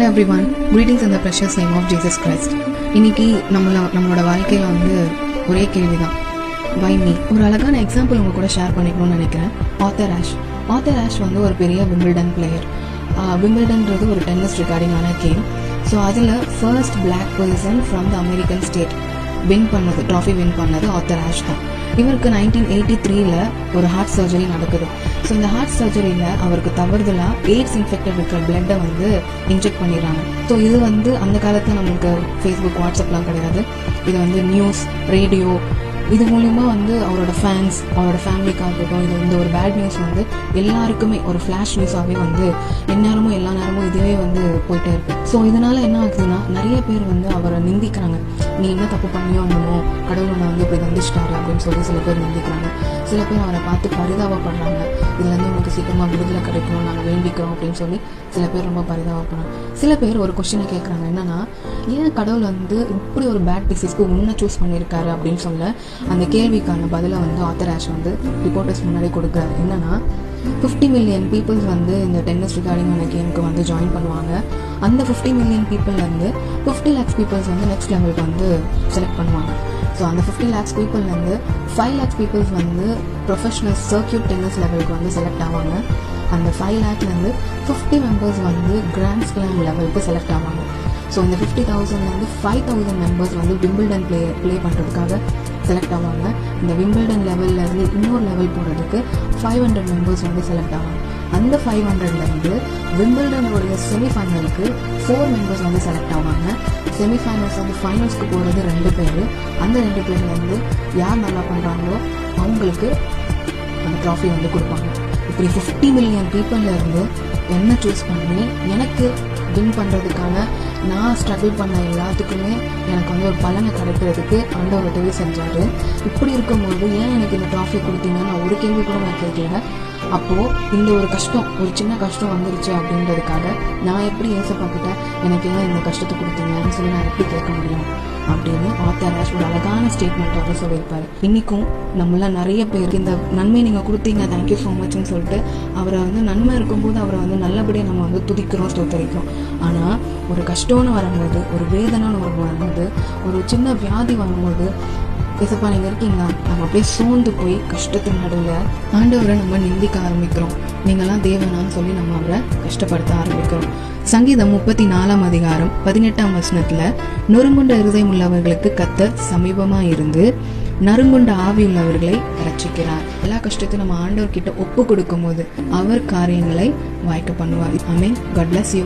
Hello everyone, greetings in the precious name of Jesus Christ. இன்னைக்கு நம்மளோட வாழ்க்கையில் வந்து ஒரே கேள்வி தான், why me? ஒரு அழகான எக்ஸாம்பிள் உங்க கூட ஷேர் பண்ணிக்கணும்னு நினைக்கிறேன். ஆத்தர் ஆஷ் வந்து ஒரு பெரிய விம்பிள்டன் பிளேயர். விம்பிள்டன்றது ஒரு டென்னிஸ் ரிகார்டிங்கான கேம். ஸோ அதில் first black person from the American state trophy win பண்ணது ஆத்தர் ஆஷ் தான். இவருக்கு 1983 ஒரு ஹார்ட் சர்ஜரி நடக்குது. ஸோ இந்த ஹார்ட் சர்ஜரியில் அவருக்கு தவறுதலாக எய்ட்ஸ் இன்ஃபெக்டட் இருக்கிற பிளட்டை வந்து இன்ஜெக்ட் பண்ணிடுறாங்க. ஸோ இது வந்து அந்த காலத்தில் நமக்கு ஃபேஸ்புக் வாட்ஸ்அப்லாம் கிடையாது. இது வந்து நியூஸ், ரேடியோ, இது மூலிமா வந்து அவரோட ஃபேன்ஸ், அவரோட ஃபேமிலிக்காக இருக்கட்டும், இது வந்து ஒரு பேட் நியூஸ் வந்து எல்லாருக்குமே ஒரு ஃப்ளாஷ் நியூஸாகவே வந்து எந்நேரமும் எல்லா நேரமும் இதுவே வந்து போயிட்டே இருக்கு. ஸோ இதனால என்ன ஆகுதுன்னா, நிறைய பேர் வந்து அவரை நிந்திக்கிறாங்க. நீ என்ன தப்பு பண்ணியோ என்னமோ, கடவுள் உன்னை வந்து இப்படி தண்டிச்சிட்டாரு அப்படின்னு சொல்லி சில பேர் நிந்திக்கிறாங்க. சில பேர் அவரை பார்த்து பரிதாபப்படுறாங்க. இதுலேருந்து உனக்கு சீக்கிரமாக விடுதலை கிடைக்கணும், நாங்கள் வேண்டிக்கிறோம் அப்படின்னு சொல்லி சில பேர் ரொம்ப பரிதாபப்படுறாங்க. சில பேர் ஒரு கொஸ்டினை கேட்குறாங்க, என்னன்னா, ஏன் கடவுள் வந்து இப்படி ஒரு பேட் டிசீஸ்க்கு உன்னை சூஸ் பண்ணியிருக்காரு அப்படின்னு சொல்ல அந்த கேள்விக்கான பதிலை வந்து ஆத்தர் ஆஷ் வந்து ரிப்போர்ட்டர்ஸ் முன்னாடி கொடுக்குறாரு. என்னன்னா, 50 மில்லியன் பீப்புள்ஸ் வந்து இந்த டென்னிஸ் ரிகார்டிங்கான கேமுக்கு வந்து ஜாயின் பண்ணுவாங்க. அந்த 50 மில்லியன் பீப்புள்லேருந்து 50 lakhs பீப்புள்ஸ் வந்து நெக்ஸ்ட் லெவலுக்கு வந்து செலக்ட் பண்ணுவாங்க. ஸோ அந்த 50 lakhs பீப்புள்லேருந்து 5 lakhs பீப்புள்ஸ் வந்து ப்ரொஃபஷனல் சர்க்கியூட் டென்னிஸ் லெவலுக்கு வந்து செலக்ட் ஆவாங்க. அந்த 5 lakhலேருந்து 50 மெம்பர்ஸ் வந்து கிராண்ட் ஸ்லாம் லெவலுக்கு செலக்ட் ஆவாங்க. ஸோ இந்த 50,000லேருந்து 5,000 மெம்பர்ஸ் வந்து விம்பிள்டன் ப்ளே பண்ணுறதுக்காக செலக்ட் ஆவாங்க. இந்த விம்பிள்டன் லெவல்லேருந்து இன்னொரு லெவல் போகிறதுக்கு 500 மெம்பர்ஸ் வந்து செலக்ட் ஆவாங்க. அந்த 500லேருந்து விம்பிள்டனோடைய செமிஃபைனலுக்கு 4 மெம்பர்ஸ் வந்து செலக்ட் ஆவாங்க. செமிஃபைனல்ஸ் வந்து ஃபைனல்ஸ்க்கு போகிறது 2 பேர். அந்த 2 பேர்லேருந்து யார் நல்லா பண்ணுறாங்களோ அவங்களுக்கு அந்த ட்ராஃபி வந்து கொடுப்பாங்க. இப்படி 50 மில்லியன் பீப்புள்லேருந்து என்ன சூஸ் பண்ணி எனக்கு வின் பண்ணுறதுக்கான நான் ஸ்ட்ரகிள் பண்ண எல்லாத்துக்குமே எனக்கு வந்து ஒரு பலனை கிடைக்கிறதுக்கு ஆண்டவர் உதவி செஞ்சார். இப்படி இருக்கும்போது ஏன் எனக்கு இந்த ட்ராஃபி கொடுத்தீங்கன்னு நான் ஒரு கேள்வி கூட நான் கேட்கல. அப்போது இந்த ஒரு கஷ்டம், ஒரு சின்ன கஷ்டம் வந்துருச்சு அப்படின்றதுக்காக நான் எப்படி ஏசப்பாக்கிட்ட எனக்கு ஏன் இந்த கஷ்டத்தை கொடுத்தீங்கன்னு சொல்லி நான் எப்படி கேட்க முடியும் அப்படின்னு ஆத்தர் ஆஷ் ஒரு அழகான ஸ்டேட்மெண்ட்டாக சொல்லியிருப்பாரு. இன்றைக்கும் நம்மள நிறைய பேர் இந்த நன்மை நீங்கள் கொடுத்தீங்க, தேங்க்யூ ஸோ மச்ன்னு சொல்லிட்டு அவரை வந்து நன்மை இருக்கும்போது அவரை வந்து நல்லபடியாக நம்ம வந்து துதிக்கிறோம், ஸ்தோத்தரிக்கிறோம். ஆனால் ஒரு கஷ்டம்னு வரும்போது, ஒரு வேதனைன்னு வரும்போது, ஒரு சின்ன வியாதி வரும்போது, ஏசப்பா நீங்கள் இருக்கீங்களா, நம்ம அப்படியே சோர்ந்து போய் கஷ்டத்தின் நடுவில் ஆண்டவரை நம்ம நிந்திக்க ஆரம்பிக்கிறோம். நீங்களாம் தேவனான்னு சொல்லி நம்ம அவரை கஷ்டப்படுத்த ஆரம்பிக்கிறோம். சங்கீதம் 34 அதிகாரம் 18 வசனத்தில், நொறுங்குண்ட இருதயம் உள்ளவர்களுக்கு கர்த்தர் சமீபமாக இருந்து நறுங்குண்ட ஆவி உள்ளவர்களை ரட்சிக்கிறார். எல்லா கஷ்டத்தையும் நம்ம ஆண்டவர்கிட்ட ஒப்பு கொடுக்கும் போது அவர் காரியங்களை வாய்க்க பண்ணுவார். ஆமென். God bless you.